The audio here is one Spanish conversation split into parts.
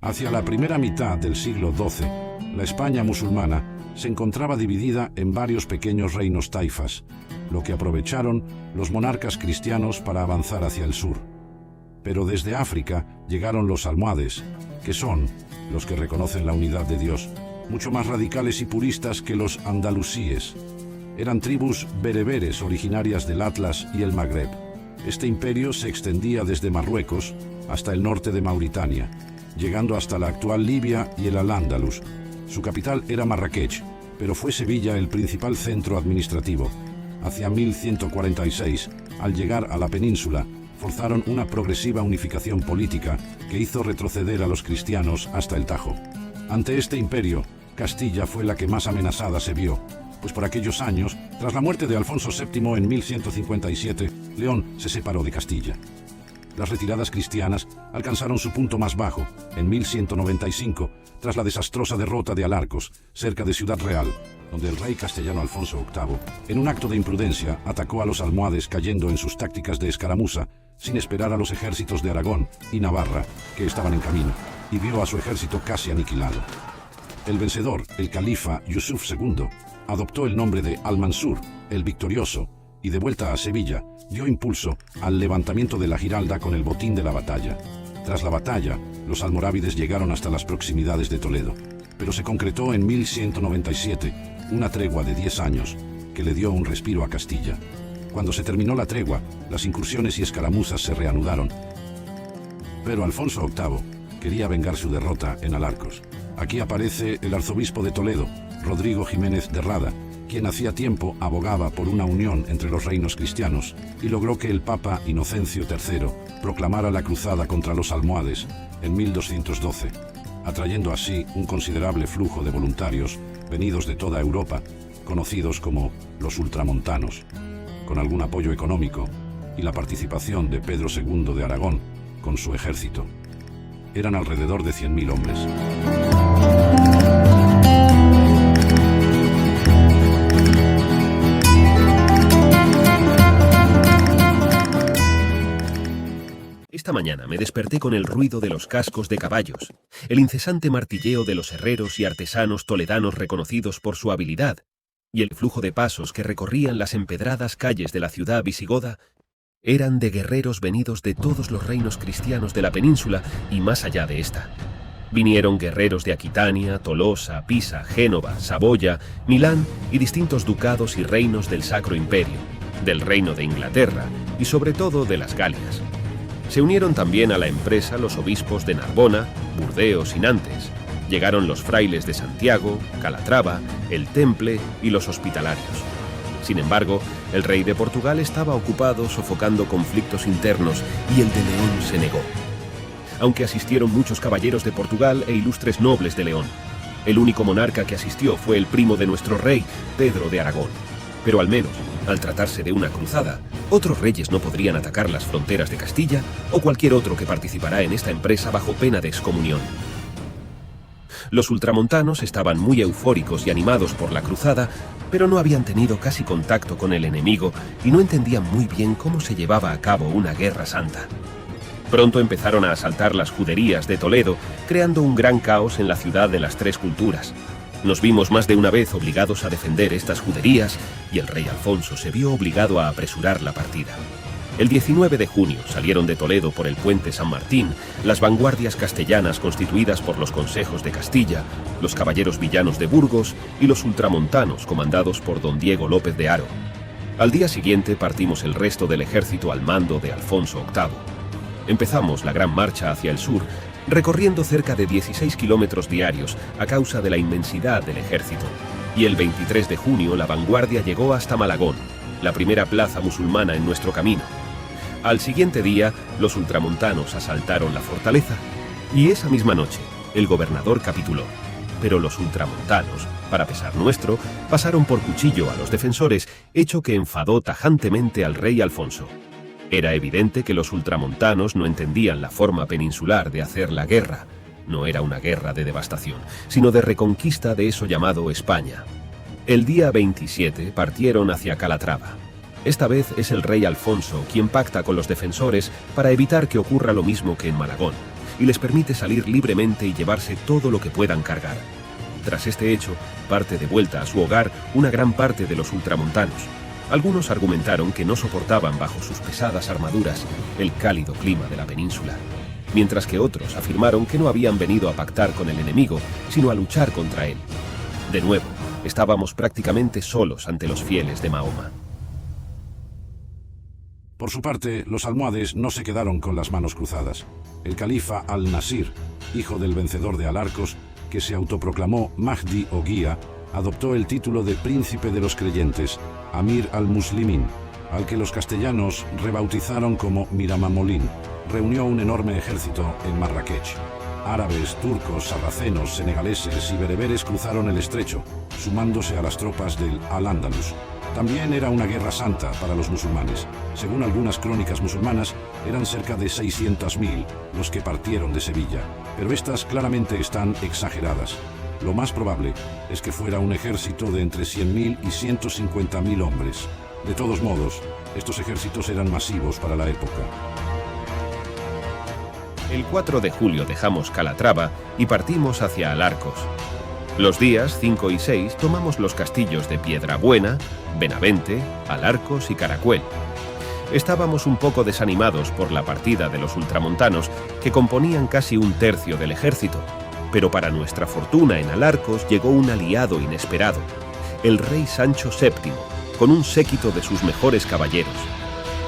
Hacia la primera mitad del siglo XII, la España musulmana se encontraba dividida en varios pequeños reinos taifas, lo que aprovecharon los monarcas cristianos para avanzar hacia el sur. Pero desde África llegaron los almohades, que son los que reconocen la unidad de Dios, mucho más radicales y puristas que los andalusíes. Eran tribus bereberes originarias del Atlas y el Magreb. Este imperio se extendía desde Marruecos hasta el norte de Mauritania, llegando hasta la actual Libia y el Al-Ándalus. Su capital era Marrakech, pero fue Sevilla el principal centro administrativo. Hacia 1146, al llegar a la península, forzaron una progresiva unificación política que hizo retroceder a los cristianos hasta el Tajo. Ante este imperio, Castilla fue la que más amenazada se vio, pues por aquellos años, tras la muerte de Alfonso VII en 1157, León se separó de Castilla. Las retiradas cristianas alcanzaron su punto más bajo en 1195, tras la desastrosa derrota de Alarcos, cerca de Ciudad Real, donde el rey castellano Alfonso VIII, en un acto de imprudencia, atacó a los almohades cayendo en sus tácticas de escaramuza, sin esperar a los ejércitos de Aragón y Navarra, que estaban en camino, y vio a su ejército casi aniquilado. El vencedor, el califa Yusuf II, adoptó el nombre de Al-Mansur, el victorioso, y de vuelta a Sevilla, dio impulso al levantamiento de la Giralda con el botín de la batalla. Tras la batalla, los almorávides llegaron hasta las proximidades de Toledo, pero se concretó en 1197 una tregua de 10 años que le dio un respiro a Castilla. Cuando se terminó la tregua, las incursiones y escaramuzas se reanudaron, pero Alfonso VIII quería vengar su derrota en Alarcos. Aquí aparece el arzobispo de Toledo, Rodrigo Jiménez de Rada, quien hacía tiempo abogaba por una unión entre los reinos cristianos y logró que el Papa Inocencio III proclamara la cruzada contra los almohades en 1212, atrayendo así un considerable flujo de voluntarios venidos de toda Europa, conocidos como los ultramontanos, con algún apoyo económico y la participación de Pedro II de Aragón con su ejército. Eran alrededor de 100.000 hombres. Esta mañana me desperté con el ruido de los cascos de caballos, el incesante martilleo de los herreros y artesanos toledanos reconocidos por su habilidad, y el flujo de pasos que recorrían las empedradas calles de la ciudad visigoda eran de guerreros venidos de todos los reinos cristianos de la península y más allá de esta. Vinieron guerreros de Aquitania, Tolosa, Pisa, Génova, Saboya, Milán y distintos ducados y reinos del Sacro Imperio, del Reino de Inglaterra y sobre todo de las Galias. Se unieron también a la empresa los obispos de Narbona, Burdeos y Nantes. Llegaron los frailes de Santiago, Calatrava, el Temple y los hospitalarios. Sin embargo, el rey de Portugal estaba ocupado sofocando conflictos internos y el de León se negó. Aunque asistieron muchos caballeros de Portugal e ilustres nobles de León. El único monarca que asistió fue el primo de nuestro rey, Pedro de Aragón. Pero al menos, al tratarse de una cruzada, otros reyes no podrían atacar las fronteras de Castilla o cualquier otro que participará en esta empresa bajo pena de excomunión. Los ultramontanos estaban muy eufóricos y animados por la cruzada, pero no habían tenido casi contacto con el enemigo y no entendían muy bien cómo se llevaba a cabo una guerra santa. Pronto empezaron a asaltar las juderías de Toledo, creando un gran caos en la ciudad de las tres culturas. Nos vimos más de una vez obligados a defender estas juderías y el rey Alfonso se vio obligado a apresurar la partida. El 19 de junio salieron de Toledo por el puente San Martín las vanguardias castellanas constituidas por los consejos de Castilla, los caballeros villanos de Burgos y los ultramontanos comandados por don Diego López de Haro. Al día siguiente partimos el resto del ejército al mando de Alfonso VIII. Empezamos la gran marcha hacia el sur, recorriendo cerca de 16 kilómetros diarios a causa de la inmensidad del ejército, y el 23 de junio la vanguardia llegó hasta Malagón, la primera plaza musulmana en nuestro camino. Al siguiente día, los ultramontanos asaltaron la fortaleza, y esa misma noche, el gobernador capituló. Pero los ultramontanos, para pesar nuestro, pasaron por cuchillo a los defensores, hecho que enfadó tajantemente al rey Alfonso. Era evidente que los ultramontanos no entendían la forma peninsular de hacer la guerra. No era una guerra de devastación, sino de reconquista de eso llamado España. El día 27 partieron hacia Calatrava. Esta vez es el rey Alfonso quien pacta con los defensores para evitar que ocurra lo mismo que en Malagón, y les permite salir libremente y llevarse todo lo que puedan cargar. Tras este hecho, parte de vuelta a su hogar una gran parte de los ultramontanos. Algunos argumentaron que no soportaban bajo sus pesadas armaduras el cálido clima de la península, mientras que otros afirmaron que no habían venido a pactar con el enemigo, sino a luchar contra él. De nuevo, estábamos prácticamente solos ante los fieles de Mahoma. Por su parte, los almohades no se quedaron con las manos cruzadas. El califa al-Nasir, hijo del vencedor de Al-Arcos, que se autoproclamó Mahdi o guía, adoptó el título de príncipe de los creyentes, Amir al-Muslimin, al que los castellanos rebautizaron como Miramamolín. Reunió un enorme ejército en Marrakech. Árabes, turcos, sarracenos, senegaleses y bereberes cruzaron el estrecho, sumándose a las tropas del Al-Ándalus. También era una guerra santa para los musulmanes. Según algunas crónicas musulmanas, eran cerca de 600.000 los que partieron de Sevilla, pero estas claramente están exageradas. Lo más probable es que fuera un ejército de entre 100.000 y 150.000 hombres. De todos modos, estos ejércitos eran masivos para la época. El 4 de julio dejamos Calatrava y partimos hacia Al-Arcos. Los días 5 y 6 tomamos los castillos de Piedrabuena, Benavente, Al-Arcos y Caracuel. Estábamos un poco desanimados por la partida de los ultramontanos, que componían casi un tercio del ejército, pero para nuestra fortuna en Al-Arcos llegó un aliado inesperado, el rey Sancho VII, con un séquito de sus mejores caballeros.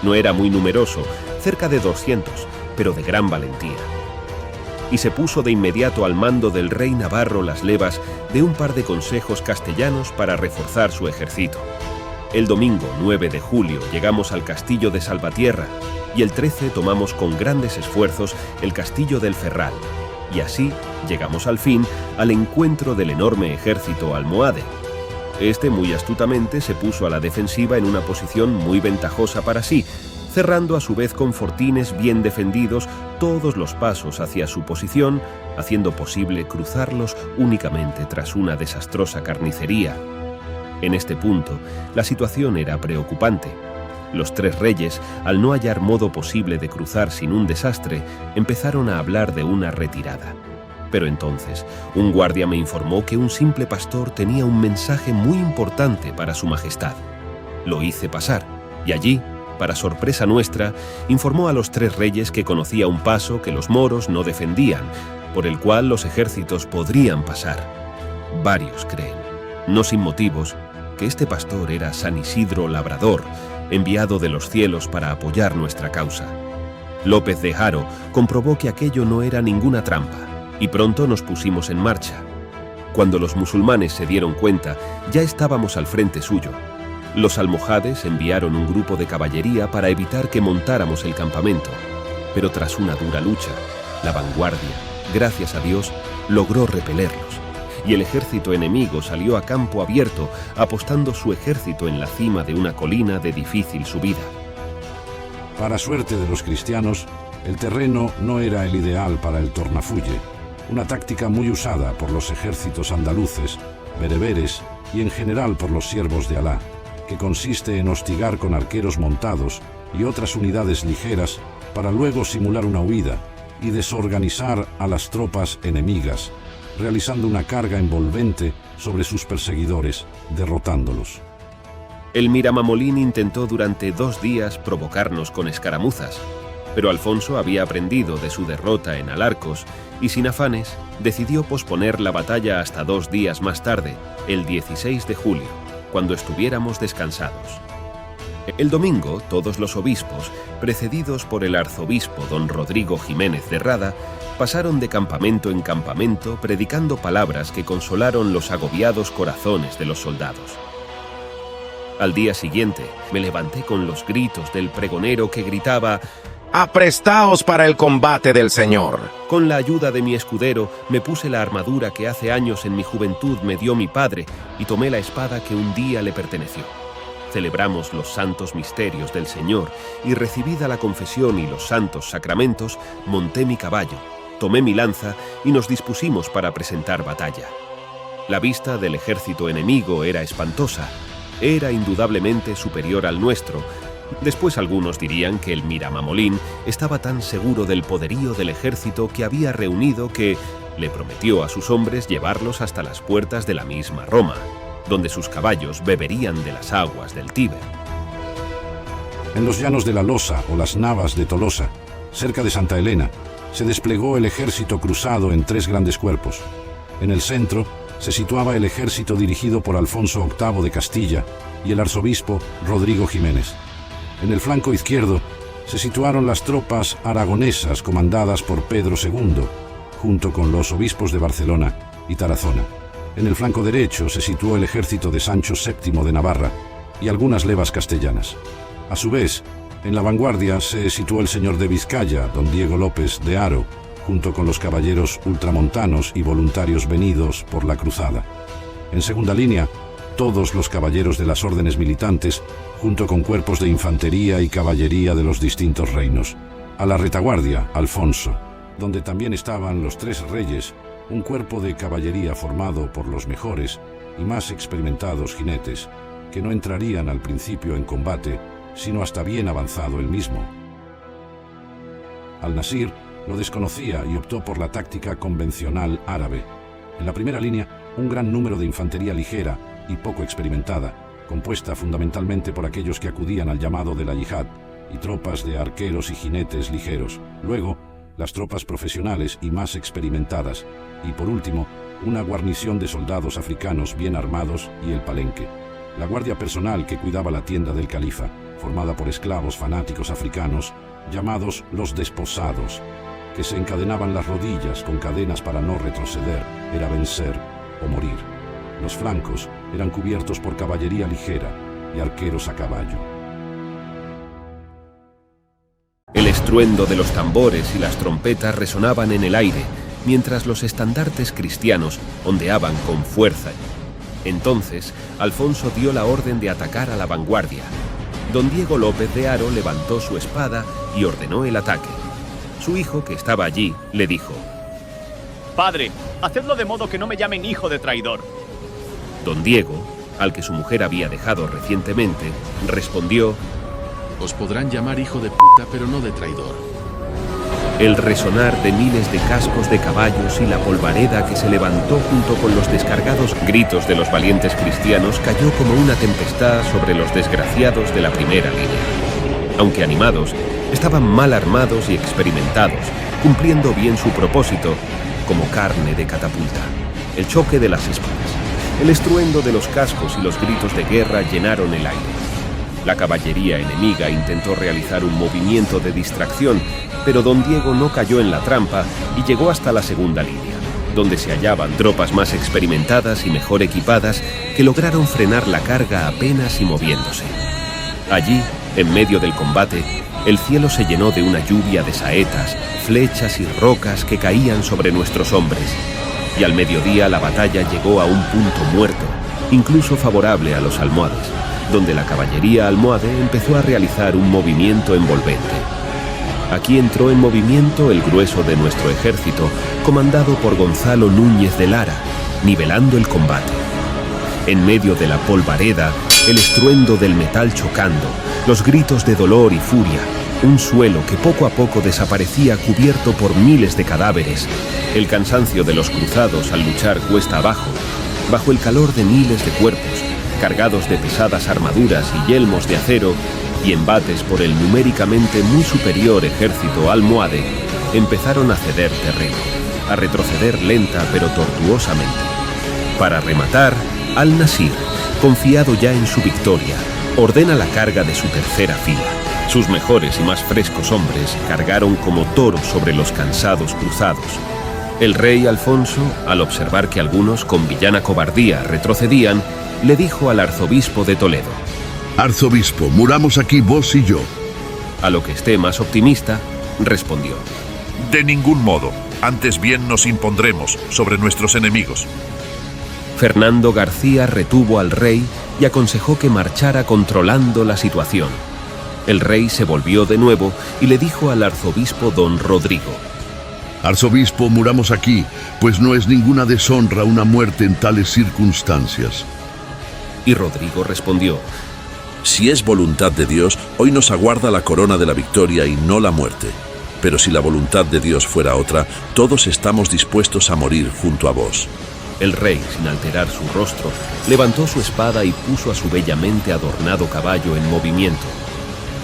No era muy numeroso, cerca de 200, pero de gran valentía. Y se puso de inmediato al mando del rey Navarro las levas de un par de consejos castellanos para reforzar su ejército. El domingo 9 de julio llegamos al castillo de Salvatierra y el 13 tomamos con grandes esfuerzos el castillo del Ferral, y así llegamos al fin al encuentro del enorme ejército almohade. Este muy astutamente se puso a la defensiva en una posición muy ventajosa para sí, cerrando a su vez con fortines bien defendidos todos los pasos hacia su posición, haciendo posible cruzarlos únicamente tras una desastrosa carnicería. En este punto, la situación era preocupante. Los tres reyes, al no hallar modo posible de cruzar sin un desastre, empezaron a hablar de una retirada. Pero entonces, un guardia me informó que un simple pastor tenía un mensaje muy importante para su majestad. Lo hice pasar, y allí, para sorpresa nuestra, informó a los tres reyes que conocía un paso que los moros no defendían, por el cual los ejércitos podrían pasar. Varios creen, no sin motivos, que este pastor era San Isidro Labrador, enviado de los cielos para apoyar nuestra causa. López de Haro comprobó que aquello no era ninguna trampa, y pronto nos pusimos en marcha. Cuando los musulmanes se dieron cuenta, ya estábamos al frente suyo. Los almohades enviaron un grupo de caballería para evitar que montáramos el campamento, pero tras una dura lucha, la vanguardia, gracias a Dios, logró repelerlos, y el ejército enemigo salió a campo abierto, apostando su ejército en la cima de una colina de difícil subida. Para suerte de los cristianos, el terreno no era el ideal para el tornafulle, una táctica muy usada por los ejércitos andaluces, bereberes y en general por los siervos de Alá, que consiste en hostigar con arqueros montados y otras unidades ligeras para luego simular una huida y desorganizar a las tropas enemigas, realizando una carga envolvente sobre sus perseguidores, derrotándolos. El Miramamolín intentó durante 2 días provocarnos con escaramuzas, pero Alfonso había aprendido de su derrota en Al-Arcos y sin afanes decidió posponer la batalla hasta 2 días más tarde, el 16 de julio. Cuando estuviéramos descansados. El domingo, todos los obispos, precedidos por el arzobispo don Rodrigo Jiménez de Rada, pasaron de campamento en campamento predicando palabras que consolaron los agobiados corazones de los soldados. Al día siguiente, me levanté con los gritos del pregonero que gritaba: ¡Aprestaos para el combate del Señor! Con la ayuda de mi escudero, me puse la armadura que hace años en mi juventud me dio mi padre y tomé la espada que un día le perteneció. Celebramos los santos misterios del Señor y recibida la confesión y los santos sacramentos, monté mi caballo, tomé mi lanza y nos dispusimos para presentar batalla. La vista del ejército enemigo era espantosa, era indudablemente superior al nuestro, Después algunos dirían que el Miramamolín estaba tan seguro del poderío del ejército que había reunido que le prometió a sus hombres llevarlos hasta las puertas de la misma Roma, donde sus caballos beberían de las aguas del Tíber. En los llanos de la Losa o las Navas de Tolosa, cerca de Santa Elena, se desplegó el ejército cruzado en 3 grandes cuerpos. En el centro se situaba el ejército dirigido por Alfonso VIII de Castilla y el arzobispo Rodrigo Jiménez. En el flanco izquierdo se situaron las tropas aragonesas comandadas por Pedro II, junto con los obispos de Barcelona y Tarazona. En el flanco derecho se situó el ejército de Sancho VII de Navarra y algunas levas castellanas. A su vez, en la vanguardia se situó el señor de Vizcaya, don Diego López de Haro, junto con los caballeros ultramontanos y voluntarios venidos por la cruzada. En segunda línea, todos los caballeros de las órdenes militantes, junto con cuerpos de infantería y caballería de los distintos reinos. A la retaguardia, Alfonso, donde también estaban los 3 reyes, un cuerpo de caballería formado por los mejores y más experimentados jinetes, que no entrarían al principio en combate, sino hasta bien avanzado el mismo. Al-Nasir lo desconocía y optó por la táctica convencional árabe. En la primera línea, un gran número de infantería ligera y poco experimentada, compuesta fundamentalmente por aquellos que acudían al llamado de la yihad, y tropas de arqueros y jinetes ligeros. Luego, las tropas profesionales y más experimentadas, y por último, una guarnición de soldados africanos bien armados y el palenque. La guardia personal que cuidaba la tienda del califa, formada por esclavos fanáticos africanos, llamados los desposados, que se encadenaban las rodillas con cadenas para no retroceder, era vencer o morir. Los flancos eran cubiertos por caballería ligera y arqueros a caballo. El estruendo de los tambores y las trompetas resonaban en el aire, mientras los estandartes cristianos ondeaban con fuerza. Entonces, Alfonso dio la orden de atacar a la vanguardia. Don Diego López de Haro levantó su espada y ordenó el ataque. Su hijo, que estaba allí, le dijo: «Padre, hacedlo de modo que no me llamen hijo de traidor». Don Diego, al que su mujer había dejado recientemente, respondió: «Os podrán llamar hijo de puta, pero no de traidor». El resonar de miles de cascos de caballos y la polvareda que se levantó junto con los descargados gritos de los valientes cristianos cayó como una tempestad sobre los desgraciados de la primera línea. Aunque animados, estaban mal armados y experimentados, cumpliendo bien su propósito, como carne de catapulta. El choque de las espadas, el estruendo de los cascos y los gritos de guerra llenaron el aire. La caballería enemiga intentó realizar un movimiento de distracción, pero don Diego no cayó en la trampa y llegó hasta la segunda línea, donde se hallaban tropas más experimentadas y mejor equipadas que lograron frenar la carga apenas y moviéndose. Allí, en medio del combate, el cielo se llenó de una lluvia de saetas, flechas y rocas que caían sobre nuestros hombres, y al mediodía la batalla llegó a un punto muerto, incluso favorable a los almohades, donde la caballería almohade empezó a realizar un movimiento envolvente. Aquí entró en movimiento el grueso de nuestro ejército, comandado por Gonzalo Núñez de Lara, nivelando el combate. En medio de la polvareda, el estruendo del metal chocando, los gritos de dolor y furia, un suelo que poco a poco desaparecía cubierto por miles de cadáveres, el cansancio de los cruzados al luchar cuesta abajo, bajo el calor de miles de cuerpos, cargados de pesadas armaduras y yelmos de acero, y embates por el numéricamente muy superior ejército almohade, empezaron a ceder terreno, a retroceder lenta pero tortuosamente. Para rematar, Al-Nasir, confiado ya en su victoria, ordena la carga de su tercera fila. Sus mejores y más frescos hombres cargaron como toros sobre los cansados cruzados. El rey Alfonso, al observar que algunos con villana cobardía retrocedían, le dijo al arzobispo de Toledo: «Arzobispo, muramos aquí vos y yo». A lo que esté más optimista, respondió: «De ningún modo, antes bien nos impondremos sobre nuestros enemigos». Fernando García retuvo al rey y aconsejó que marchara controlando la situación. El rey se volvió de nuevo y le dijo al arzobispo don Rodrigo: «Arzobispo, muramos aquí, pues no es ninguna deshonra una muerte en tales circunstancias». Y Rodrigo respondió: Si es voluntad de Dios, hoy nos aguarda la corona de la victoria y no la muerte. Pero si la voluntad de Dios fuera otra, todos estamos dispuestos a morir junto a vos. El rey, sin alterar su rostro, levantó su espada y puso a su bellamente adornado caballo en movimiento.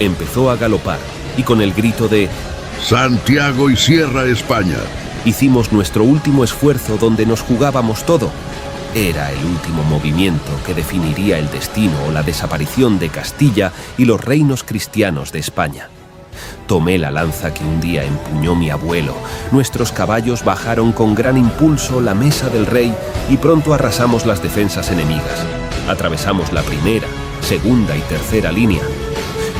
Empezó a galopar y con el grito de Santiago y Sierra España. hicimos nuestro último esfuerzo donde nos jugábamos todo. Era el último movimiento que definiría el destino o la desaparición de Castilla y los reinos cristianos de España. Tomé la lanza que un día empuñó mi abuelo. Nuestros caballos bajaron con gran impulso la mesa del rey y pronto arrasamos las defensas enemigas. Atravesamos la primera, segunda y tercera línea.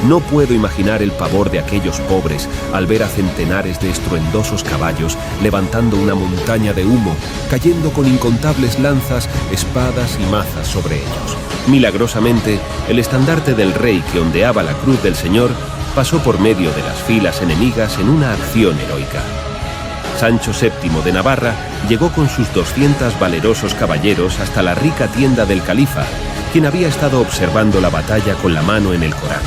No puedo imaginar el pavor de aquellos pobres al ver a centenares de estruendosos caballos levantando una montaña de humo, cayendo con incontables lanzas, espadas y mazas sobre ellos. Milagrosamente, el estandarte del rey que ondeaba la cruz del Señor pasó por medio de las filas enemigas en una acción heroica. Sancho VII de Navarra llegó con sus 200 valerosos caballeros hasta la rica tienda del califa, quien había estado observando la batalla con la mano en el Corán.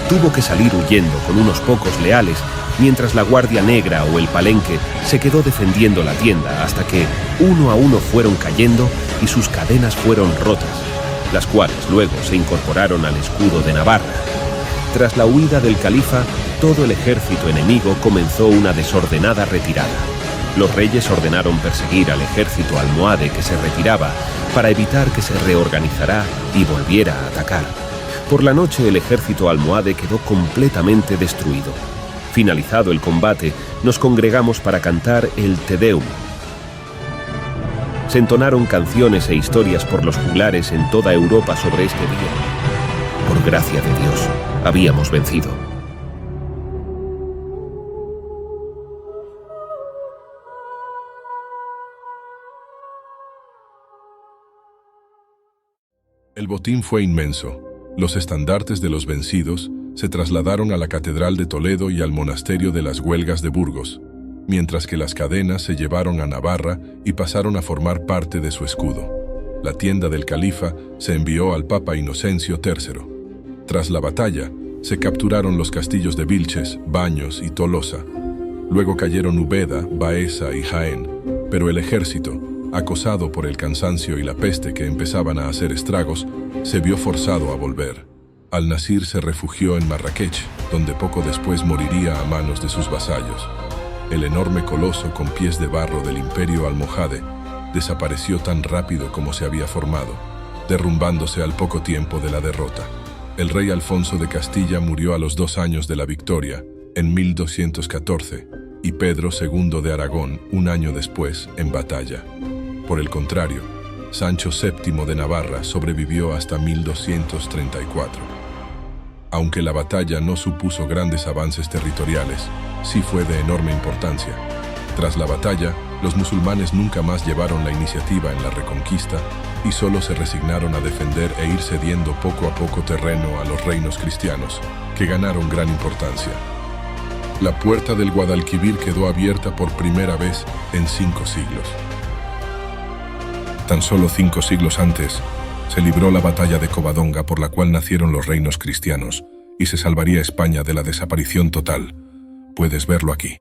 Tuvo que salir huyendo con unos pocos leales, mientras la Guardia Negra o el Palenque se quedó defendiendo la tienda hasta que, uno a uno, fueron cayendo y sus cadenas fueron rotas, las cuales luego se incorporaron al escudo de Navarra. Tras la huida del califa, todo el ejército enemigo comenzó una desordenada retirada. Los reyes ordenaron perseguir al ejército almohade que se retiraba para evitar que se reorganizara y volviera a atacar. Por la noche el ejército almohade quedó completamente destruido. Finalizado el combate, nos congregamos para cantar el Te Deum. Se entonaron canciones e historias por los juglares en toda Europa sobre este día. Por gracia de Dios, habíamos vencido. El botín fue inmenso. Los estandartes de los vencidos se trasladaron a la Catedral de Toledo y al Monasterio de las Huelgas de Burgos, mientras que las cadenas se llevaron a Navarra y pasaron a formar parte de su escudo. La tienda del califa se envió al Papa Inocencio III. Tras la batalla, se capturaron los castillos de Vilches, Baños y Tolosa. Luego cayeron Úbeda, Baeza y Jaén, pero el ejército, acosado por el cansancio y la peste que empezaban a hacer estragos, se vio forzado a volver. Al-Nasir se refugió en Marrakech, donde poco después moriría a manos de sus vasallos. El enorme coloso con pies de barro del imperio almohade desapareció tan rápido como se había formado, derrumbándose al poco tiempo de la derrota. El rey Alfonso de Castilla murió a los 2 años de la victoria, en 1214, y Pedro II de Aragón 1 año después, en batalla. Por el contrario, Sancho VII de Navarra sobrevivió hasta 1234. Aunque la batalla no supuso grandes avances territoriales, sí fue de enorme importancia. Tras la batalla, los musulmanes nunca más llevaron la iniciativa en la reconquista y solo se resignaron a defender e ir cediendo poco a poco terreno a los reinos cristianos, que ganaron gran importancia. La puerta del Guadalquivir quedó abierta por primera vez en 5 siglos. Tan solo 5 siglos antes, se libró la batalla de Covadonga, por la cual nacieron los reinos cristianos y se salvaría España de la desaparición total. Puedes verlo aquí.